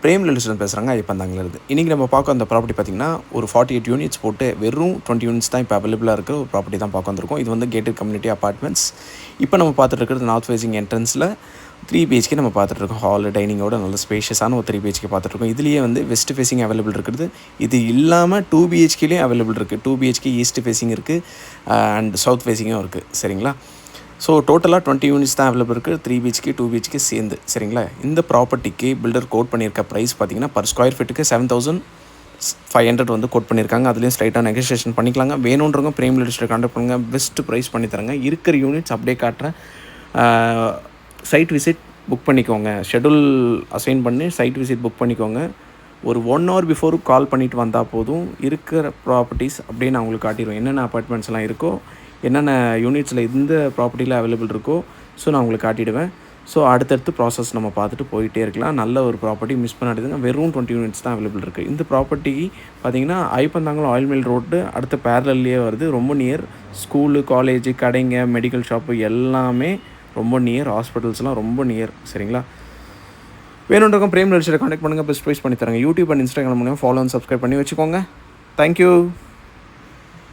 Frame Lalithan பேசுகிறாங்க ஐப்பந்தாங்கிலிருந்து. இன்றைக்கி நம்ம பார்க்க அந்த ப்ராப்பர்ட்டி பார்த்திங்கன்னா ஒரு 48 யூனிட்ஸ் போட்டு வெறும் 20 யூனிட்ஸ் தான் இப்போ அவைலபிளாக இருக்கிற ஒரு ப்ராப்பர்ட்டி தான் பார்க்க வந்திருக்கோம். இது வந்து கேட்டட் கம்யூனிட்டி அப்பார்ட்மெண்ட்ஸ். இப்போ நம்ம பார்த்துட்டு இருக்கிறது நார்த் ஃபேசிங் என்ட்ரன்ஸில் 3 பிஹெச்கே நம்ம பார்த்துட்ருக்கோம். ஹால் டைனிங்கோட நல்ல ஸ்பேஷியஸான ஒரு 3 பிஹெச்கே பார்த்துட்ருக்கோம். இதுலேயே வந்து வெஸ்ட் ஃபேசிங் அவைலபிள் இருக்குது. இது இல்லாமல் 2 பிஹெச்கேலேயும் அவைலபிள் இருக்குது. 2 பிஹெச்கே ஈஸ்ட் ஃபேசிங் இருக்குது அண்ட் சவுத் ஃபேசிங்கும் இருக்குது. சரிங்களா? ஸோ டோட்டலாக 20 யூனிட்ஸ் தான் அவைலபிள் இருக்குது. 3 பிஹெச்கே 2 பிஹெச்கே சேர்ந்து. சரிங்களா? இந்த ப்ராப்பர்ட்டிக்கு பில்டர் கோட் பண்ணியிருக்க ப்ரைஸ் பார்த்திங்கன்னா பர் ஸ்கொயர் ஃபீட்டுக்கு 7,500 வந்து கோட் பண்ணியிருக்காங்க. அதுலேயும் ஸ்லைட்டாக நெகோசியேஷன் பண்ணிக்கலாங்க. வேணுன்றவங்க பிரேம் லிஸ்ட்டில் கான்டாக்ட் பண்ணுங்கள். பெஸ்ட் ப்ரைஸ் பண்ணி தரங்க. இருக்கிற யூனிட்ஸ் அப்படியே காட்டுறேன். சைட் விசிட் புக் பண்ணிக்கோங்க. ஷெடியூல் அசைன் பண்ணி சைட் விசிட் புக் பண்ணிக்கோங்க. ஒரு 1 hour பிஃபோர் கால் பண்ணிவிட்டு வந்தால் போதும். இருக்கிற ப்ராப்பர்ட்டிஸ் அப்படியே நான் உங்களுக்கு காட்டிடுவேன். என்னென்ன அப்பார்ட்மெண்ட்ஸ்லாம் இருக்கோ, என்னென்ன யூனிட்ஸில் எந்த ப்ராப்பர்ட்டியில் அவைலபிள் இருக்கோ ஸோ நான் உங்களுக்கு காட்டிடுவேன். ஸோ அடுத்தடுத்து ப்ராசஸ் நம்ம பார்த்துட்டு போயிட்டே இருக்கலாம். நல்ல ஒரு ப்ராப்பர்ட்டி மிஸ் பண்ணாதுங்க. வெறும் 20 யூனிட்ஸ் தான் அவைலபிள் இருக்குது. இந்த ப்ராப்பர்ட்டிக்கு பார்த்திங்கன்னா ஐப்பந்தாங்கல் ஆயில் மில் ரோடு அடுத்த பேரலல்லையே வருது. ரொம்ப நியர். ஸ்கூலு, காலேஜு, கடைங்க, மெடிக்கல் ஷாப்பு எல்லாமே ரொம்ப நியர். ஹாஸ்பிட்டல்ஸ்லாம் ரொம்ப நியர். சரிங்களா? வேணுன்றவங்க பிரேம் லிஸ்ட்டில் கான்டாக்ட் பண்ணுங்கள். பெஸ்ட் ப்ரைஸ் பண்ணி தரேங்க. யூடியூப் அண்ட் இன்ஸ்டாகிராம் மூலமாக ஃபாலோ அண்ட் சப்ஸ்கிரைப் பண்ணி வச்சுக்கோங்க. தேங்க்யூ.